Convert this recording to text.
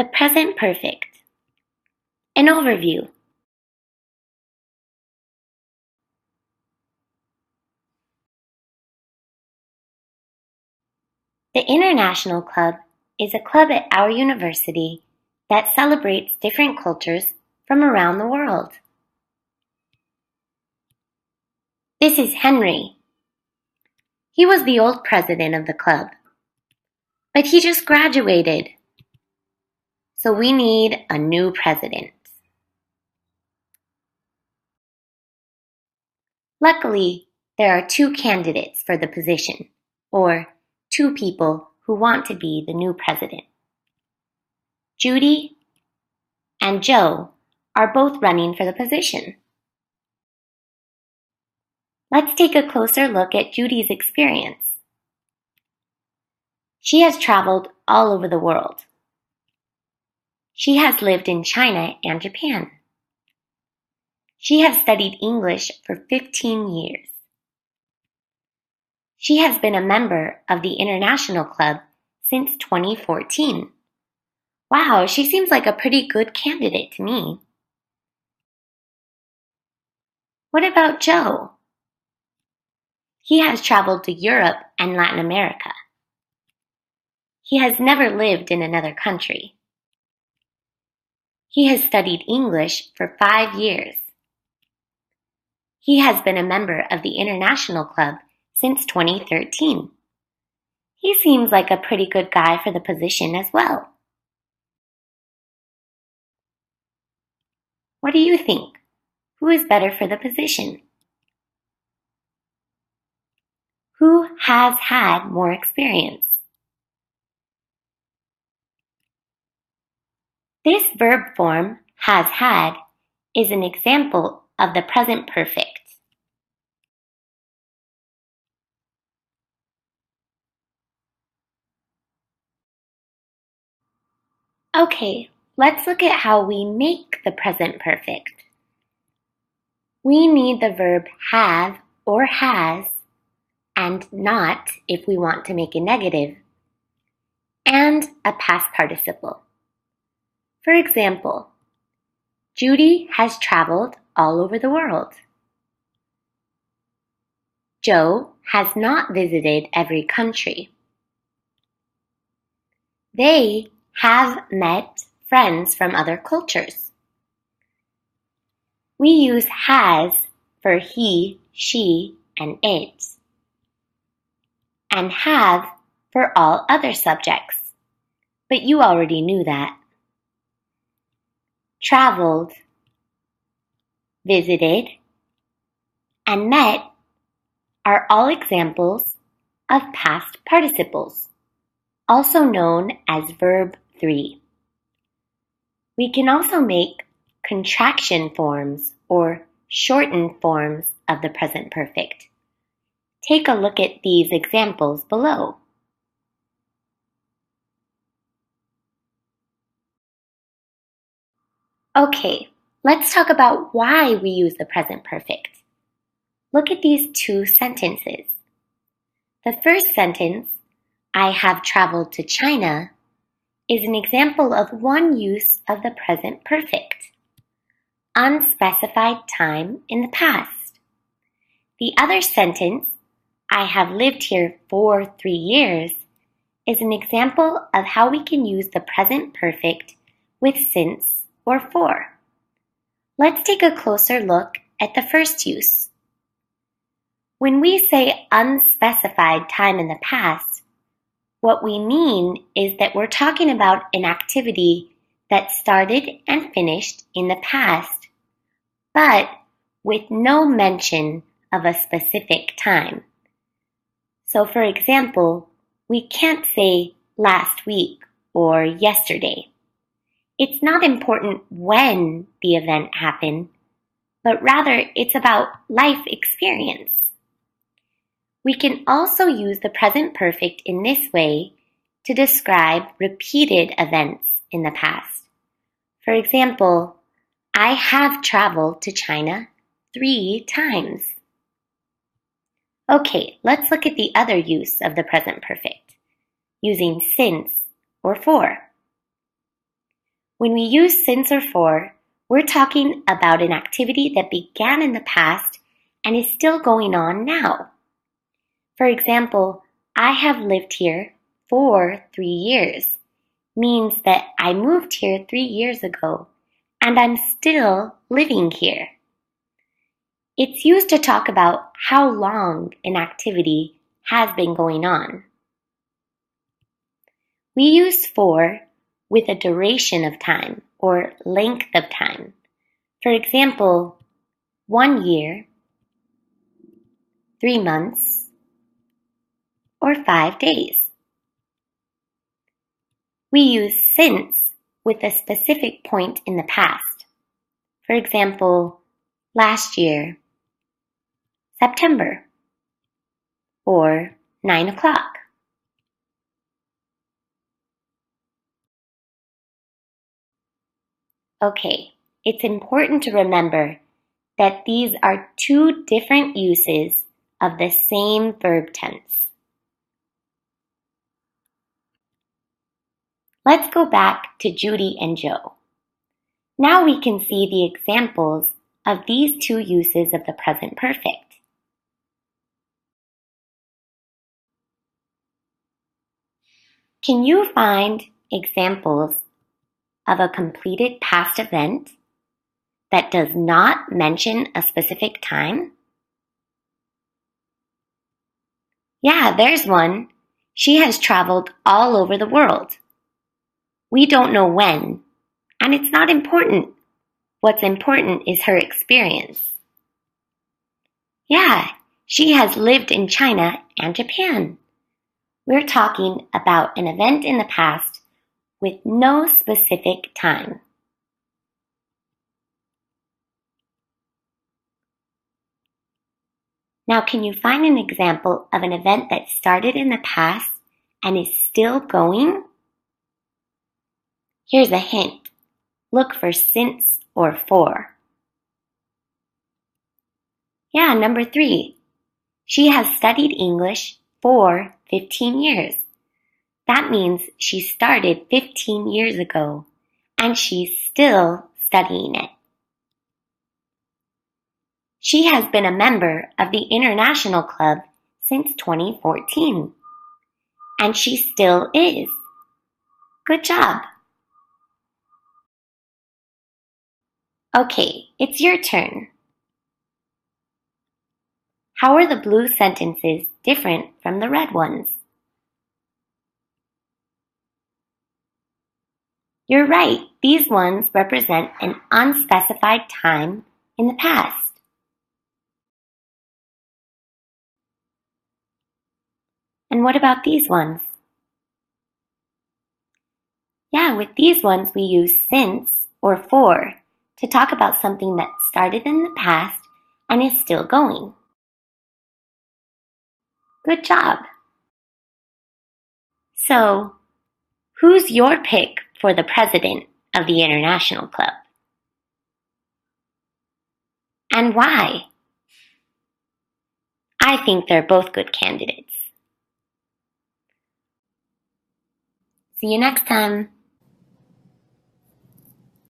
The present perfect. An overview. The International Club is a club at our university that celebrates different cultures from around the world. This is Henry. He was the old president of the club, but he just graduated. So we need a new president. Luckily, there are two candidates for the position, or two people who want to be the new president. Judy and Joe are both running for the position. Let's take a closer look at Judy's experience. She has traveled all over the world. She has lived in China and Japan. She has studied English for 15 years. She has been a member of the International Club since 2014. Wow, she seems like a pretty good candidate to me. What about Joe? He has traveled to Europe and Latin America. He has never lived in another country. He has studied English for 5 years. He has been a member of the International Club since 2013. He seems like a pretty good guy for the position as well. What do you think? Who is better for the position? Who has had more experience? This verb form, has had, is an example of the present perfect. Okay, let's look at how we make the present perfect. We need the verb have or has, and not if we want to make a negative, and a past participle. For example, Judy has traveled all over the world. Joe has not visited every country. They have met friends from other cultures. We use has for he, she, and it, and have for all other subjects, but you already knew that. Traveled, visited, and met are all examples of past participles, also known as verb 3. We can also make contraction forms or shortened forms of the present perfect. Take a look at these examples below. Okay, let's talk about why we use the present perfect. Look at these two sentences. The first sentence, I have traveled to China, is an example of one use of the present perfect, unspecified time in the past. The other sentence, I have lived here for 3 years, is an example of how we can use the present perfect with since or for. Let's take a closer look at the first use. When we say unspecified time in the past, what we mean is that we're talking about an activity that started and finished in the past, but with no mention of a specific time. So for example, we can't say last week or yesterday. It's not important when the event happened, but rather it's about life experience. We can also use the present perfect in this way to describe repeated events in the past. For example, I have traveled to China 3 times. Okay, let's look at the other use of the present perfect, using since or for. When we use since or for, we're talking about an activity that began in the past and is still going on now. For example, I have lived here for 3 years, means that I moved here 3 years ago and I'm still living here. It's used to talk about how long an activity has been going on. We use for with a duration of time or length of time. For example, 1 year, 3 months, or 5 days. We use since with a specific point in the past. For example, last year, September, or 9 o'clock. Okay, it's important to remember that these are two different uses of the same verb tense. Let's go back to Judy and Joe. Now we can see the examples of these two uses of the present perfect. Can you find examples of a completed past event that does not mention a specific time? Yeah, there's one. She has traveled all over the world. We don't know when, and it's not important. What's important is her experience. Yeah, she has lived in China and Japan. We're talking about an event in the past with no specific time. Now, can you find an example of an event that started in the past and is still going? Here's a hint. Look for since or for. Yeah, number 3. She has studied English for 15 years. That means she started 15 years ago, and she's still studying it. She has been a member of the International Club since 2014, and she still is. Good job. Okay, it's your turn. How are the blue sentences different from the red ones? You're right, these ones represent an unspecified time in the past. And what about these ones? Yeah, with these ones we use since or for to talk about something that started in the past and is still going. Good job. So, who's your pick for the president of the International Club? And why? I think they're both good candidates. See you next time.